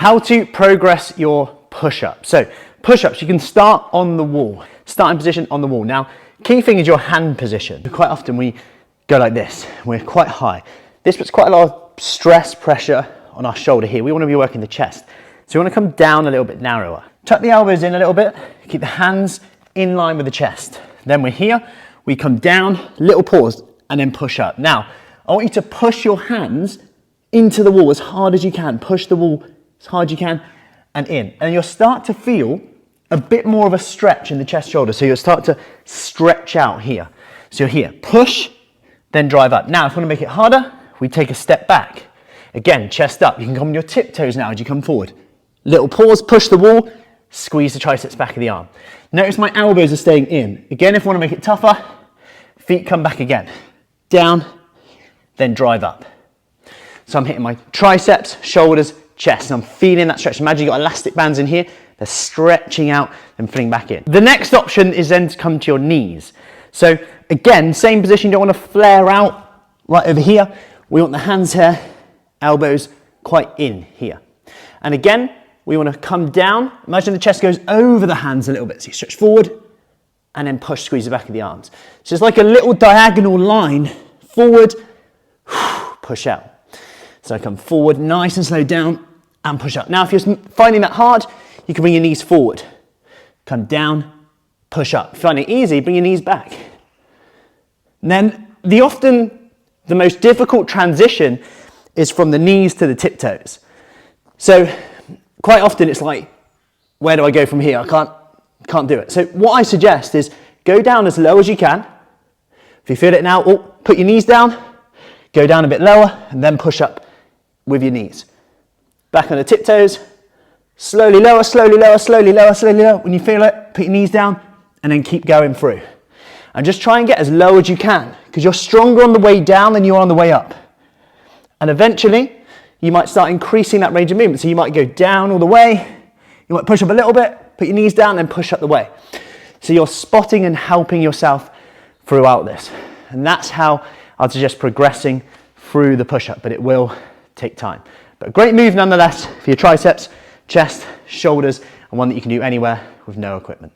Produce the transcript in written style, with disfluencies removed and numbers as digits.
How to progress your push-up. So push-ups, you can start on the wall, starting position on the wall. Now, key thing is your hand position. Quite often we go like this, we're quite high. This puts quite a lot of stress, pressure on our shoulder here. We want to be working the chest. So we want to come down a little bit narrower. Tuck the elbows in a little bit, keep the hands in line with the chest. Then we're here, we come down, little pause, and then push up. Now, I want you to push your hands into the wall as hard as you can. Push the wall as hard as you can and in. And you'll start to feel a bit more of a stretch in the chest shoulder. So you'll start to stretch out here. So you're here, push, then drive up. Now, if you want to make it harder, we take a step back. Again, chest up. You can come on your tiptoes now as you come forward. Little pause, push the wall, squeeze the triceps back of the arm. Notice my elbows are staying in. Again, if you want to make it tougher, feet come back again. Down, then drive up. So I'm hitting my triceps, shoulders, chest, and I'm feeling that stretch. Imagine you've got elastic bands in here. They're stretching out and filling back in. The next option is then to come to your knees. So again, same position. You don't want to flare out right over here. We want the hands here, elbows quite in here. And again, we want to come down. Imagine the chest goes over the hands a little bit. So you stretch forward and then push, squeeze the back of the arms. So it's like a little diagonal line, forward, push out. So I come forward, nice and slow down and push up. Now, if you're finding that hard, you can bring your knees forward. Come down, push up. If you find it easy, bring your knees back. And then the most difficult transition is from the knees to the tiptoes. So quite often it's like, where do I go from here? I can't do it. So what I suggest is go down as low as you can. If you feel it now, put your knees down, go down a bit lower, and then push up with your knees. Back on the tiptoes, slowly lower, slowly lower, slowly lower, slowly lower. When you feel it, put your knees down, and then keep going through. And just try and get as low as you can, because you're stronger on the way down than you are on the way up. And eventually, you might start increasing that range of movement. So you might go down all the way, you might push up a little bit, put your knees down, and push up the way. So you're spotting and helping yourself throughout this. And that's how I'd suggest progressing through the push-up, but it will take time. But a great move nonetheless for your triceps, chest, shoulders, and one that you can do anywhere with no equipment.